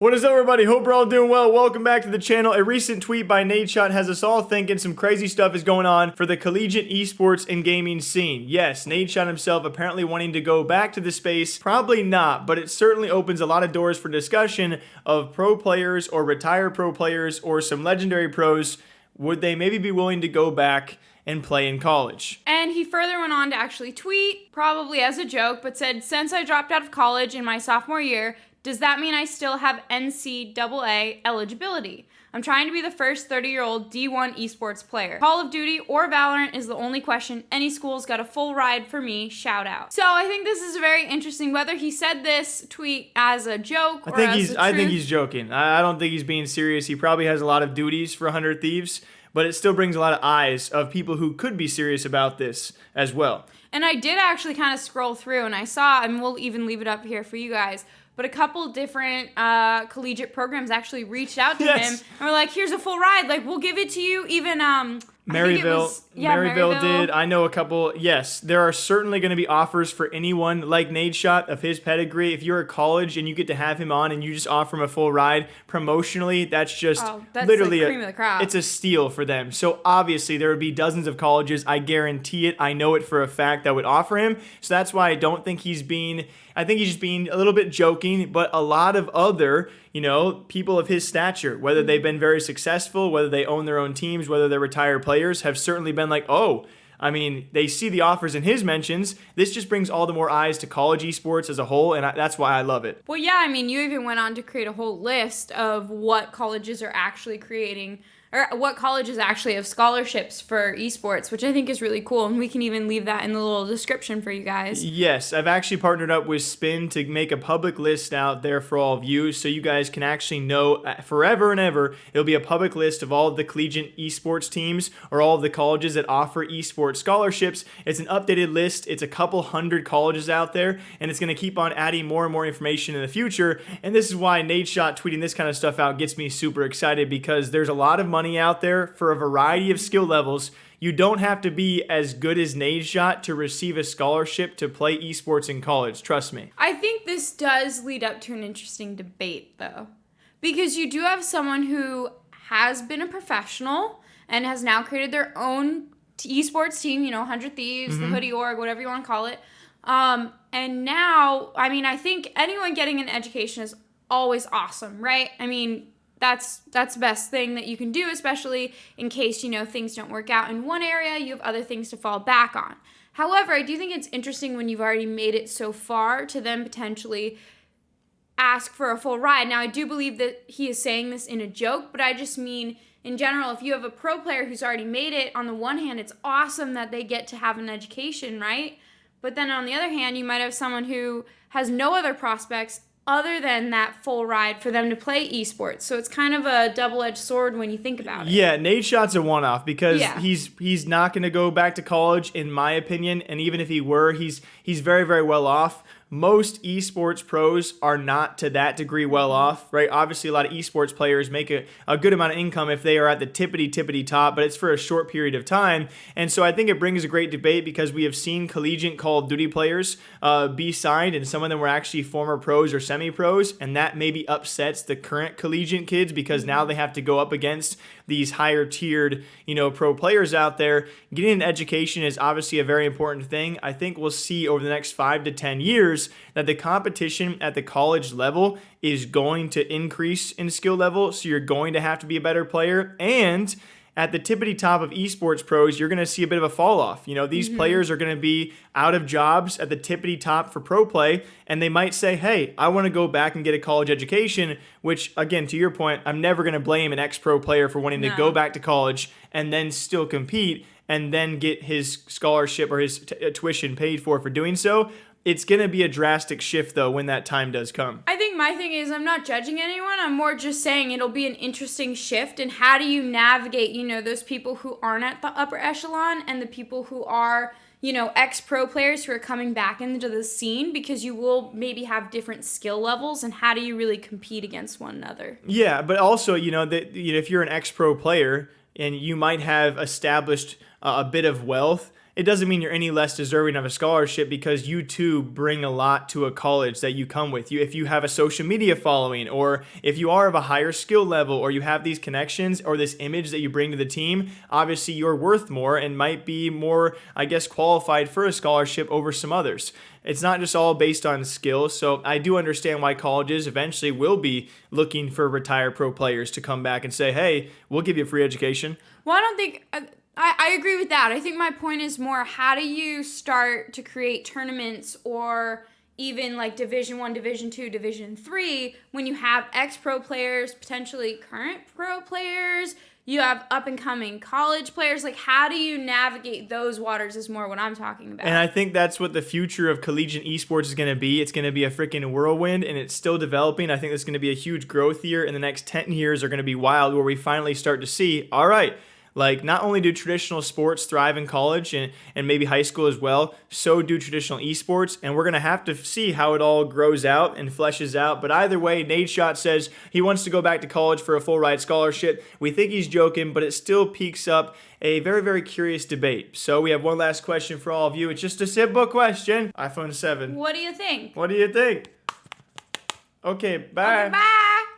What is up, everybody? Hope we're all doing well. Welcome back to the channel. A recent tweet by Nadeshot has us all thinking some crazy stuff is going on for the collegiate esports and gaming scene. Yes, Nadeshot himself apparently wanting to go back to the space. Probably not, but it certainly opens a lot of doors for discussion of pro players or retired pro players or some legendary pros. Would they maybe be willing to go back and play in college? And he further went on to actually tweet, probably as a joke, but said, "Since I dropped out of college in my sophomore year, does that mean I still have NCAA eligibility? I'm trying to be the first 30-year-old D1 esports player. Call of Duty or Valorant is the only question. Any school's got a full ride for me, shout out." So I think this is very interesting, whether he said this tweet as a joke or as the truth. I think he's joking. I don't think he's being serious. He probably has a lot of duties for 100 Thieves, but it still brings a lot of eyes of people who could be serious about this as well. And I did actually kind of scroll through and I saw, and we'll even leave it up here for you guys, but a couple different collegiate programs actually reached out to him and were like, "Here's a full ride. Like, we'll give it to you." Even Maryville did. I know a couple. Yes, there are certainly going to be offers for anyone like Nadeshot of his pedigree. If you're a college and you get to have him on and you just offer him a full ride promotionally, that's just literally the cream of the crop. It's a steal for them. So obviously there would be dozens of colleges. I guarantee it. I know it for a fact that would offer him. So that's why I don't think he's being. I think he's just being a little bit joking, but a lot of other, people of his stature, whether they've been very successful, whether they own their own teams, whether they're retired players, have certainly been like, they see the offers in his mentions. This just brings all the more eyes to college esports as a whole, and that's why I love it. Well, yeah, you even went on to create a whole list of what colleges are actually creating, or what colleges actually have scholarships for esports, which I think is really cool, and we can even leave that in the little description for you guys. Yes, I've actually partnered up with Spin to make a public list out there for all of you, so you guys can actually know forever and ever. It'll be a public list of all of the collegiate esports teams or all of the colleges that offer esports scholarships. It's an updated list. It's a couple hundred colleges out there, and it's going to keep on adding more and more information in the future, and this is why Nadeshot tweeting this kind of stuff out gets me super excited, because there's a lot of money out there for a variety of skill levels. You don't have to be as good as Nadeshot to receive a scholarship to play esports in college. Trust me. I think this does lead up to an interesting debate, though, because you do have someone who has been a professional and has now created their own esports team, 100 Thieves, the Hoodie Org, whatever you want to call it. And now, I think anyone getting an education is always awesome, right? That's the best thing that you can do, especially in case, things don't work out in one area, you have other things to fall back on. However, I do think it's interesting when you've already made it so far to then potentially ask for a full ride. Now, I do believe that he is saying this in a joke, but I just mean in general, if you have a pro player who's already made it, on the one hand, it's awesome that they get to have an education, right? But then on the other hand, you might have someone who has no other prospects other than that full ride for them to play esports. So it's kind of a double-edged sword when you think about it. Yeah, Nadeshot's a one-off because he's not going to go back to college, in my opinion. And even if he were, he's very, very well off. Most esports pros are not to that degree well off, right? Obviously, a lot of esports players make a good amount of income if they are at the tippity top, but it's for a short period of time. And so I think it brings a great debate, because we have seen collegiate Call of Duty players be signed, and some of them were actually former pros or semi-pros, and that maybe upsets the current collegiate kids, because now they have to go up against these higher tiered, pro players out there. Getting an education is obviously a very important thing. I think we'll see over the next 5 to 10 years that the competition at the college level is going to increase in skill level. So you're going to have to be a better player. And at the tippity top of esports pros, you're going to see a bit of a fall off. These players are going to be out of jobs at the tippity top for pro play, and they might say, hey, I want to go back and get a college education, which, again, to your point, I'm never going to blame an ex-pro player for wanting to go back to college and then still compete and then get his scholarship or his tuition paid for doing so. It's going to be a drastic shift, though, when that time does come. I think my thing is, I'm not judging anyone. I'm more just saying it'll be an interesting shift. And how do you navigate, those people who aren't at the upper echelon and the people who are, ex-pro players who are coming back into the scene, because you will maybe have different skill levels, and how do you really compete against one another? Yeah, but also, if you're an ex-pro player and you might have established a bit of wealth, it doesn't mean you're any less deserving of a scholarship, because you too bring a lot to a college that you come with. If you have a social media following, or if you are of a higher skill level, or you have these connections or this image that you bring to the team, obviously you're worth more and might be more, I guess, qualified for a scholarship over some others. It's not just all based on skill. So I do understand why colleges eventually will be looking for retired pro players to come back and say, hey, we'll give you a free education. Well, I don't think... I agree with that. I think my point is more, how do you start to create tournaments or even like Division 1, Division 2, Division 3 when you have ex-pro players, potentially current pro players, you have up-and-coming college players. Like, how do you navigate those waters is more what I'm talking about. And I think that's what the future of collegiate esports is going to be. It's going to be a freaking whirlwind, and it's still developing. I think there's going to be a huge growth year, and the next 10 years are going to be wild, where we finally start to see, all right, like, not only do traditional sports thrive in college and maybe high school as well, so do traditional esports, and we're going to have to see how it all grows out and fleshes out. But either way, Nadeshot says he wants to go back to college for a full ride scholarship. We think he's joking, but it still piques up a very, very curious debate. So we have one last question for all of you. It's just a simple question. iPhone 7. What do you think? What do you think? Okay, bye. Okay, bye.